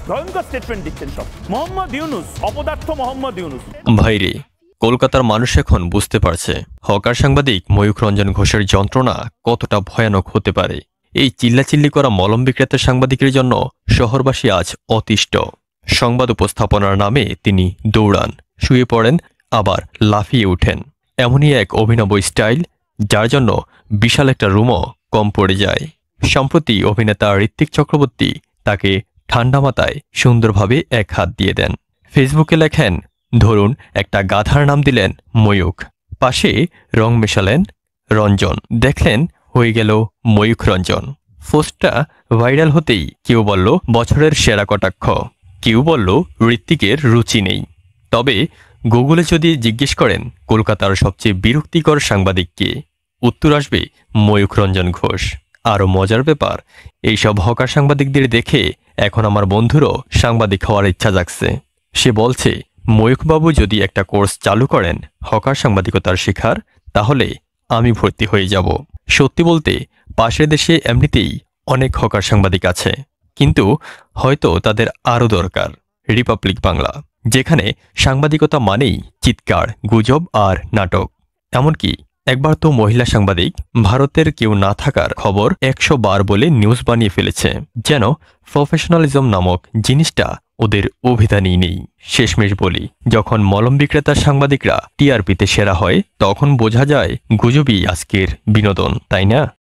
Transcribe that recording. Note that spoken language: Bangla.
ভয়ঙ্কর স্টেটমেন্ট দিচ্ছেন সব। মোহাম্মদ ইউনুস, অপদার্থ মোহাম্মদ ইউনুস। ভাইরে, কলকাতার মানুষ এখন বুঝতে পারছে হকার সাংবাদিক ময়ূখ রঞ্জন ঘোষের যন্ত্রণা কতটা ভয়ানক হতে পারে। এই চিল্লাচিল্লি করা মলম বিক্রেতা সাংবাদিকের জন্য শহরবাসী আজ অতিষ্ঠ। সংবাদ উপস্থাপনার নামে তিনি দৌড়ান, শুয়ে পড়েন, আবার লাফিয়ে ওঠেন। এমনই এক অভিনব স্টাইল, যার জন্য বিশাল একটা রুমও কম পড়ে যায়। সম্প্রতি অভিনেতা ঋত্বিক চক্রবর্তী তাকে ঠান্ডা মাথায় সুন্দরভাবে এক হাত দিয়ে দেন। ফেসবুকে লেখেন, ধরুন একটা গাধার নাম দিলেন ময়ূখ, পাশে রং মেশালেন রঞ্জন, দেখলেন হয়ে গেল ময়ূখ রঞ্জন। পোস্টটা ভাইরাল হতেই কেউ বলল বছরের সেরা কটাক্ষ, কেউ বলল ঋত্বিকের রুচি নেই। তবে গুগলে যদি জিজ্ঞেস করেন কলকাতার সবচেয়ে বিরক্তিকর সাংবাদিক কে, উত্তর আসবে ময়ূখ রঞ্জন ঘোষ। আরও মজার ব্যাপার, এইসব হকার সাংবাদিকদের দেখে এখন আমার বন্ধুরও সাংবাদিক হওয়ার ইচ্ছা জাগছে। সে বলছে, ময়ূখবাবু যদি একটা কোর্স চালু করেন হকার সাংবাদিকতার শেখার, তাহলে আমি ভর্তি হয়ে যাব। সত্যি বলতে পাশের দেশে এমনিতেই অনেক হকার সাংবাদিক আছে, কিন্তু হয়তো তাদের আরও দরকার রিপাবলিক বাংলা, যেখানে সাংবাদিকতা মানেই চিৎকার, গুজব আর নাটক। এমনকি একবার তো মহিলা সাংবাদিক ভারতের কেউ না থাকার খবর 100 বার বলে নিউজ বানিয়ে ফেলেছে, যেন প্রফেশনালিজম নামক জিনিসটা ওদের অভিধানেই নেই। শেষমেশ বলি, যখন মলম বিক্রেতার সাংবাদিকরা টিআরপিতে সেরা হয়, তখন বোঝা যায় গুজবই আজকের বিনোদন, তাই না?